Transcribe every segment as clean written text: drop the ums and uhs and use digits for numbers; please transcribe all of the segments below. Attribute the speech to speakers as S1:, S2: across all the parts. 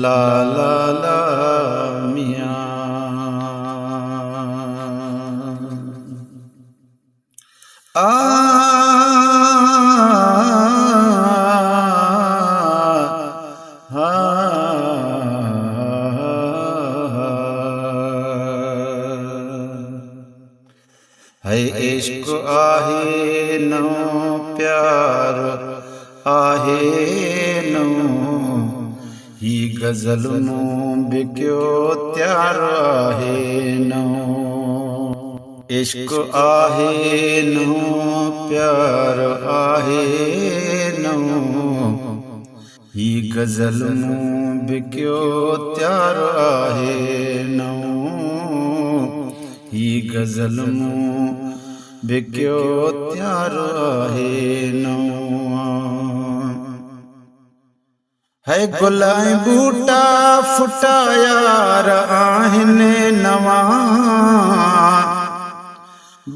S1: ला ला ला मियाँ है इश्क आहे नौ प्यार आहे नौ ही गज़ल मूं बिकियो त्यार आहे नौ इश्क आहे नौ प्यार आहे नौ ही गज़ल मूं बिकियो त्यार आहे नौ ही गज़ल मूं बिकियो त्यार आहे नौ है गुल ऐं बूटा फुटा यार आहिनि नवां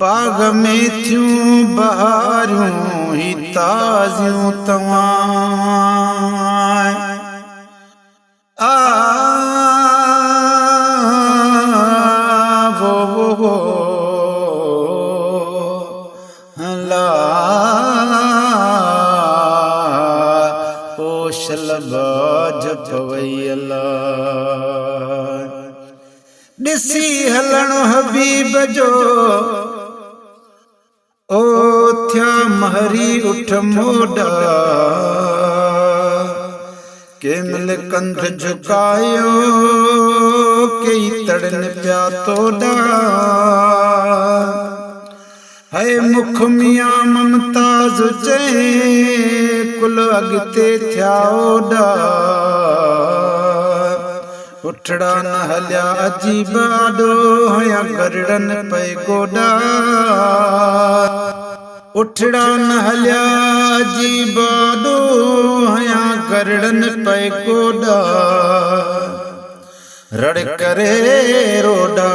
S1: बाग़ में थियूं बहारूं ही ताज़ियूं तव्हां वो ला शलबाज पवैला ॾिसी हलण हबीब जो ओ थिया महरी उठ मोड़ा केमल कंध झुकायो कई तड़न पिया तोड़ा है मुख मियां ममताज़ चए कुल अॻिते थिया ओॾा उठड़ा न हलिया अजीब आॾो हया गरड़न पए गोॾा उठड़ा न हलिया अजीब आॾो हया गरड़न पए गोॾा रड़ करे रोॾा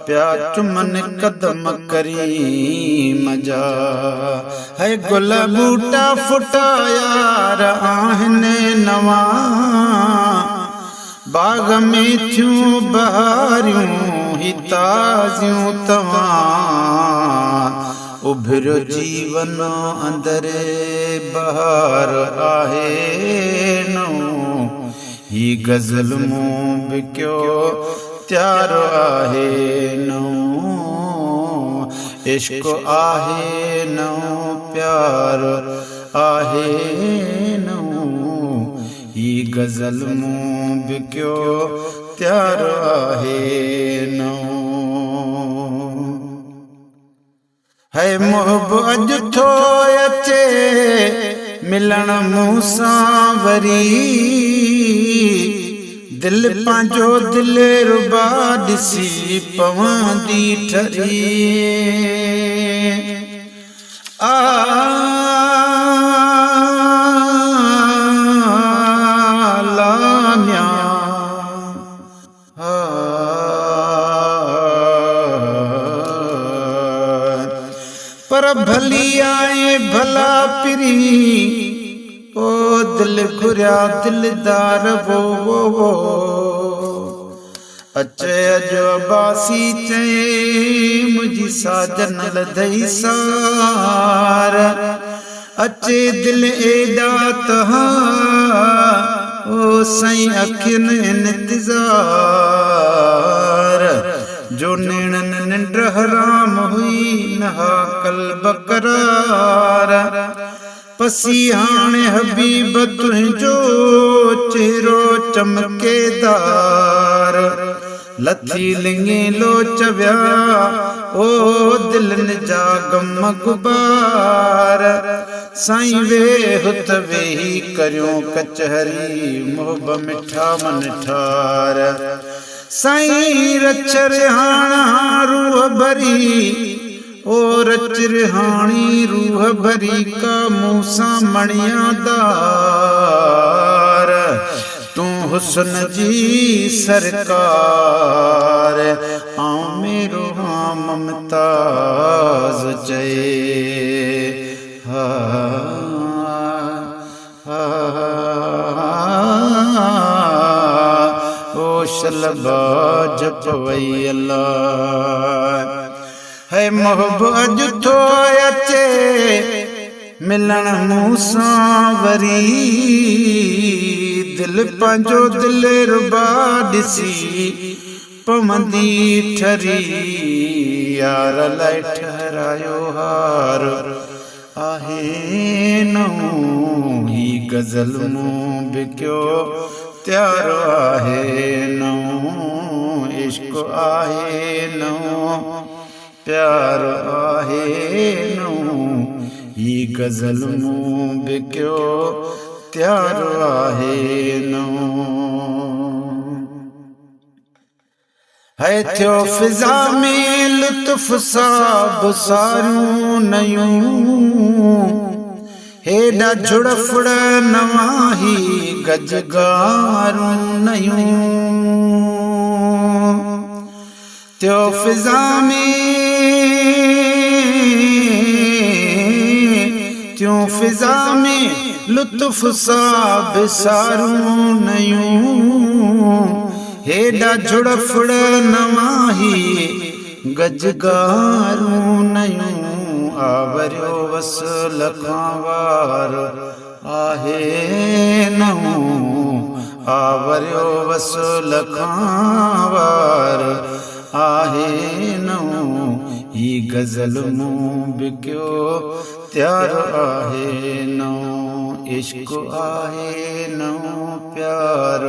S1: प्या चुमन कदम करीम जा है गुल बूटा फुटा यार आहिनि नवां बाग़ में थियूं बहारियूं ही ताज़ियूं तव्हां उभिरियो जीवन अंदरि बहार आहे नओ ही गज़ल मूं बिकियो त्यार आहे नओ इश्क आहे नओ प्यार आहे नओ ही गज़ल मूं बिकियो त्यार आहे नओ है मोहब अॼु थो अचे मिलण मूं सां वरी दिल पंहिंजो दिल रुबा ॾिसी पवंदी ठरी लामिया पर भली आए भला पिरी ओ दिल घुरिया दिलदार वो अचे अजो अब्बासी चए मुझी साजन लधई सार अचे दिल एॾा तहां ओ साईं अखियुनि इंतज़ार जो नेणन निंड हराम हुई नहा कल्ब करार पसी हाणे हबीब तुंहिंजो चेहरो चमकेदार लथी लिंगे लोच विया ओ दिलनि जा गम गुबार साईं वेहुत वेही करियो कचहरी मोहब मिठा मन ठार साईं रच रिहाणा रूह भरी ओ रच रिहाणी रूह भरी का मूसा मणिया दा हुस्न जी सरकार मेरो ममताज जय ओ शलबा जपवई अल्लाह है मोहब्बत तो अचे मिलन मूसा वरी दिल पंहिंजो दिल रुबा ॾिसी पवंदी ठरी यार लाइ ठहरायो हार आहे नओं ही गज़ल मूं बिकियो त्यार आहे नओं इश्क आहे नओं प्यार आहे नओं ही गज़ल मूं बिकियो त्यार आहे नओं है थियो फिज़ा में लुत्फ़ सां बुसारूं नयूं हेॾा जुड़ फुड़ नवां ही गजगारूं नयूं थियो फिज़ा में त्यों फिज़ा में लुत्फ़ सां बिसारूं नयूं हेॾा जुड़ फुड़ नवां ही गजगारूं नयूं आवरियो वसल खां वार आहे नओं आवरियो वसल खां वार आहे नओं ही गज़ल मूं बिकियो त्यार आहे नओं इश्क आहे नओं प्यार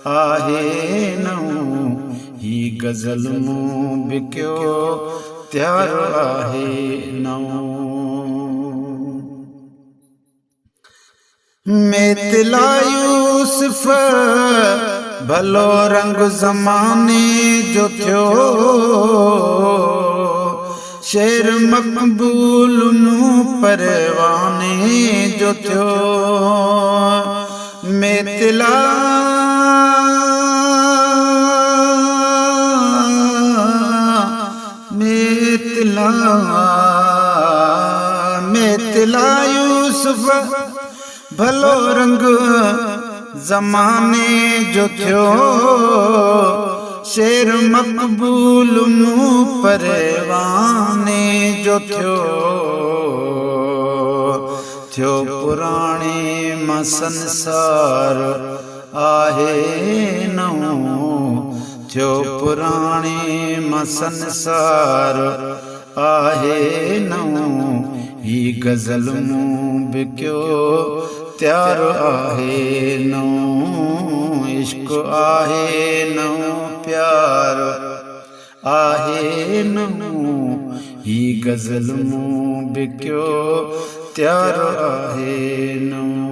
S1: आहे नओं ही गज़ल मूं बिकियो त्यार आहे नओं मेतिला यूसुफ भलो रंग ज़माने जो थियो शेर मक़बूल मूं परवाने जो थियो मेतिला मेतिला यूसुफ भलो रंग ज़माने जो थियो शेर मक़बूल मूं परवाने जो थियो पुराणे मां संसार आहे नओं थियो पुराणे मां संसार आहे नओं ही गज़ल मूं बिकियो त्यार आहे नओं इश्क आहे नओं प्यार आहे नओं ही गज़ल मूं बिकियो त्यार आहे नओं